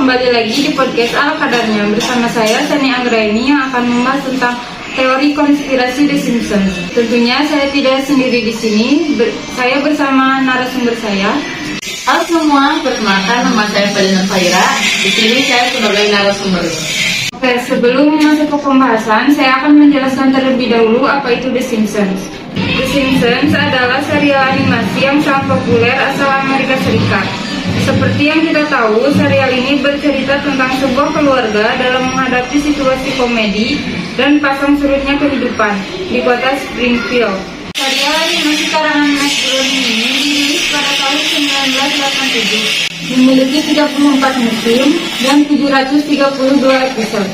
kembali lagi di podcast ala kadarnya bersama saya Sani Anggraini yang akan membahas tentang teori konspirasi The Simpsons. Tentunya saya tidak sendiri di sini, saya bersama narasumber saya. Halo semua, perkenalkan nama saya Fadina Faira. Di sini saya sebagai narasumber. Oke, sebelum masuk ke pembahasan, saya akan menjelaskan terlebih dahulu apa itu The Simpsons. The Simpsons adalah serial animasi yang sangat populer asal Amerika Serikat. Seperti yang kita tahu, serial ini bercerita tentang sebuah keluarga dalam menghadapi situasi komedi dan pasang surutnya kehidupan di kota Springfield. Serial animasi karangan Matt Groening ini dirilis pada tahun 1987. Memiliki 34 musim dan 732 episode.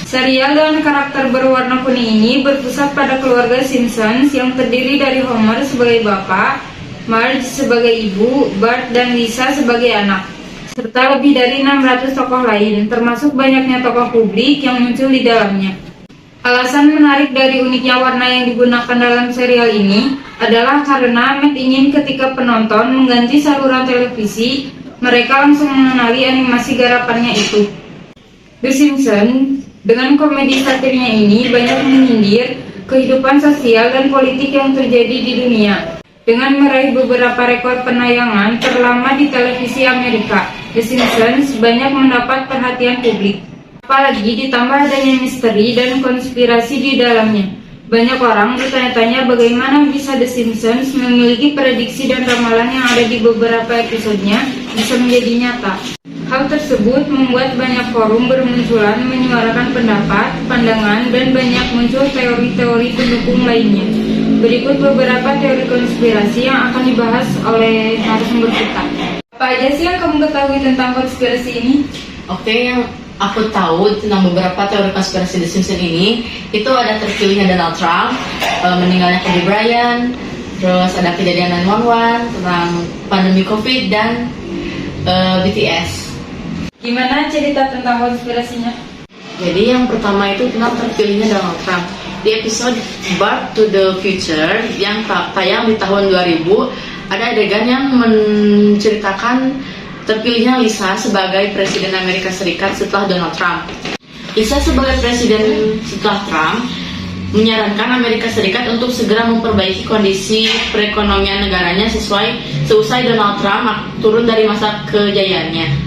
Serial dengan karakter berwarna kuning ini berpusat pada keluarga Simpsons yang terdiri dari Homer sebagai bapak, Marge sebagai ibu, Bart dan Lisa sebagai anak, serta lebih dari 600 tokoh lain, termasuk banyaknya tokoh publik yang muncul di dalamnya. Alasan menarik dari uniknya warna yang digunakan dalam serial ini adalah karena Matt ingin ketika penonton mengganti saluran televisi, mereka langsung mengenali animasi garapannya itu. The Simpsons dengan komedi satirnya ini banyak menyindir kehidupan sosial dan politik yang terjadi di dunia. Dengan meraih beberapa rekor penayangan terlama di televisi Amerika, The Simpsons banyak mendapat perhatian publik. Apalagi ditambah adanya misteri dan konspirasi di dalamnya. Banyak orang bertanya-tanya bagaimana bisa The Simpsons memiliki prediksi dan ramalan yang ada di beberapa episodenya bisa menjadi nyata. Hal tersebut membuat banyak forum bermunculan menyuarakan pendapat, pandangan, dan banyak muncul teori-teori pendukung lainnya. Berikut beberapa teori konspirasi yang akan dibahas oleh narasumber kita. Apa aja sih yang kamu ketahui tentang konspirasi ini? Oke, yang aku tahu tentang beberapa teori konspirasi The Simpsons ini, itu ada terpilihnya Donald Trump, meninggalnya Kobe Bryant, terus ada kejadian 9/11 tentang pandemi COVID dan BTS. Gimana cerita tentang konspirasinya? Jadi yang pertama itu tentang terpilihnya Donald Trump. Di episode Back to the Future yang tayang di tahun 2000, ada adegan yang menceritakan terpilihnya Lisa sebagai Presiden Amerika Serikat setelah Donald Trump. Lisa sebagai Presiden setelah Trump menyarankan Amerika Serikat untuk segera memperbaiki kondisi perekonomian negaranya seusai Donald Trump turun dari masa kejayaannya.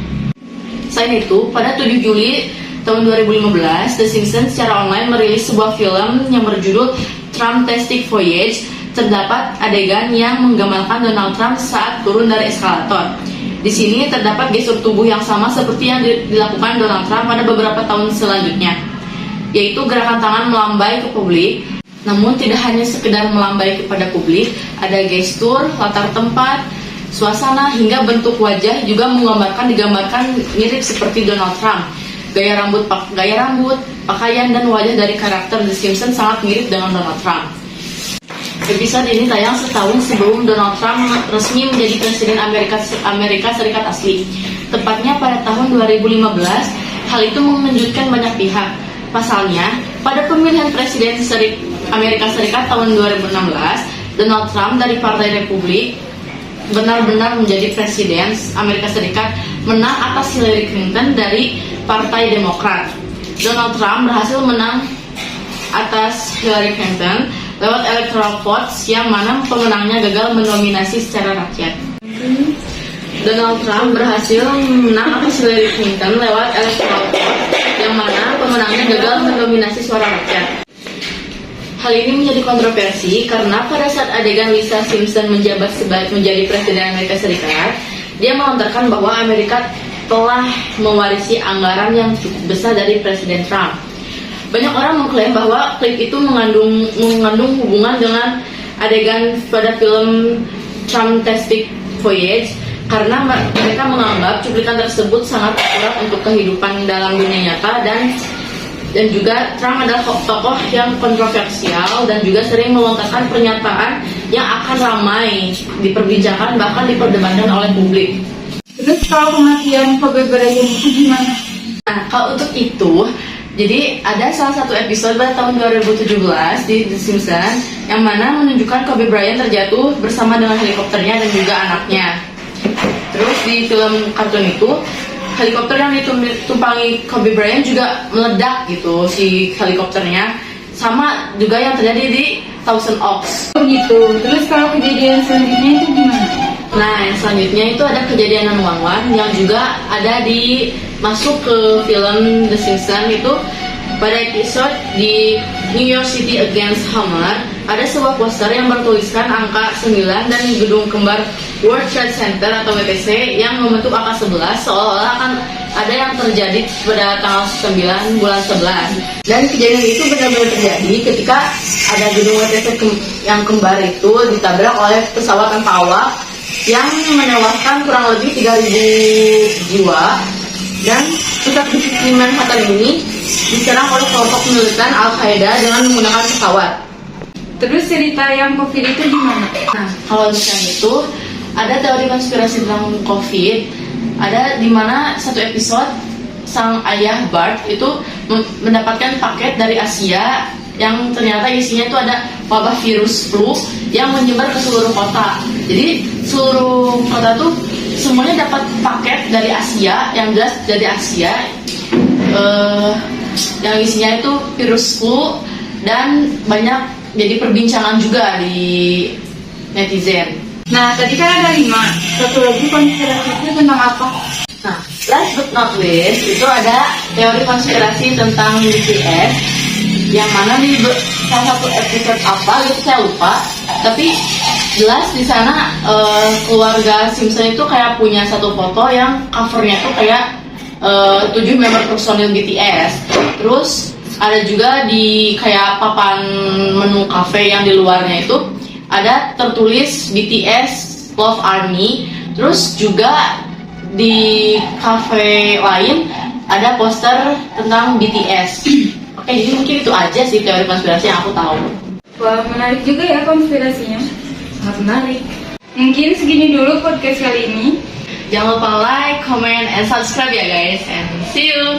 Selain itu, pada 7 Juli tahun 2015, The Simpsons secara online merilis sebuah film yang berjudul Trump-tastic Voyage. Terdapat adegan yang menggambarkan Donald Trump saat turun dari eskalator. Di sini terdapat gestur tubuh yang sama seperti yang dilakukan Donald Trump pada beberapa tahun selanjutnya, yaitu gerakan tangan melambai ke publik. Namun tidak hanya sekedar melambai kepada publik, ada gestur, latar tempat, suasana hingga bentuk wajah juga digambarkan mirip seperti Donald Trump. Gaya rambut, pakaian dan wajah dari karakter The Simpsons sangat mirip dengan Donald Trump. Episode ini tayang setahun sebelum Donald Trump resmi menjadi Presiden Amerika Serikat asli. Tepatnya pada tahun 2015, hal itu mengejutkan banyak pihak. Pasalnya, pada pemilihan Presiden Amerika Serikat tahun 2016, Donald Trump dari Partai Republik benar-benar menjadi Presiden Amerika Serikat, menang atas Hillary Clinton dari Partai Demokrat. Donald Trump berhasil menang atas Hillary Clinton lewat electoral votes yang mana pemenangnya gagal mendominasi secara rakyat. Donald Trump berhasil menang atas Hillary Clinton lewat electoral votes yang mana pemenangnya gagal mendominasi suara rakyat. Hal ini menjadi kontroversi karena pada saat adegan Lisa Simpson menjabat menjadi Presiden Amerika Serikat, dia melontarkan bahwa Amerika telah mewarisi anggaran yang cukup besar dari Presiden Trump. Banyak orang mengklaim bahwa klip itu mengandung hubungan dengan adegan pada film Trump-tastic Voyage karena mereka menganggap cuplikan tersebut sangat akurat untuk kehidupan dalam dunia nyata dan juga Trump adalah tokoh yang kontroversial dan juga sering melontarkan pernyataan yang akan ramai diperbincangkan bahkan diperdebatkan oleh publik. Terus kalau kematian Kobe Bryant itu gimana? Nah, kalau untuk itu, jadi ada salah satu episode pada tahun 2017 di The Simpsons yang mana menunjukkan Kobe Bryant terjatuh bersama dengan helikopternya dan juga anaknya. Terus di film kartun itu helikopter yang ditumpangi Kobe Bryant juga meledak gitu si helikopternya, sama juga yang terjadi di Thousand Oaks. Oh gitu. Terus kalau kejadian selanjutnya itu gimana? Nah, yang selanjutnya itu ada kejadian 911 yang juga ada di masuk ke film The Simpsons. Itu pada episode di New York City Against Hammer, ada sebuah poster yang bertuliskan angka 9 dan gedung kembar World Trade Center atau WTC yang membentuk angka 11, seolah-olah akan ada yang terjadi pada tanggal 9 bulan 11. Dan kejadian itu benar-benar terjadi ketika ada gedung WTC yang kembar itu ditabrak oleh pesawat tanpa awak yang menewaskan kurang lebih 3.000 jiwa. Dan pusat bisnis di Manhattan ini diserang oleh kelompok militan Al-Qaeda dengan menggunakan pesawat. Terus cerita yang COVID itu gimana? Nah, kalau misalnya itu ada teori konspirasi tentang COVID. Ada di mana satu episode sang ayah Bart itu mendapatkan paket dari Asia yang ternyata isinya itu ada wabah virus flu yang menyebar ke seluruh kota. Jadi seluruh kota tuh semuanya dapat paket dari Asia, yang jelas dari Asia, yang isinya itu virus flu, dan banyak jadi perbincangan juga di netizen. Nah, tadi kan ada 5. Satu lagi konspirasi itu tentang apa? Nah, last but not least itu ada teori konspirasi tentang BTS, yang mana di salah satu episode apa gitu saya lupa, tapi jelas di sana keluarga Simpson itu kayak punya satu foto yang covernya tuh kayak 7 member personil BTS. Terus ada juga di kayak papan menu cafe yang di luarnya itu ada tertulis BTS Love Army. Terus juga di cafe lain ada poster tentang BTS. Oke, jadi mungkin itu aja sih teori konspirasi yang aku tahu. Wah, menarik juga ya konspirasinya. Sangat menarik. Mungkin segini dulu podcast kali ini. Jangan lupa like, comment, and subscribe ya guys. And see you.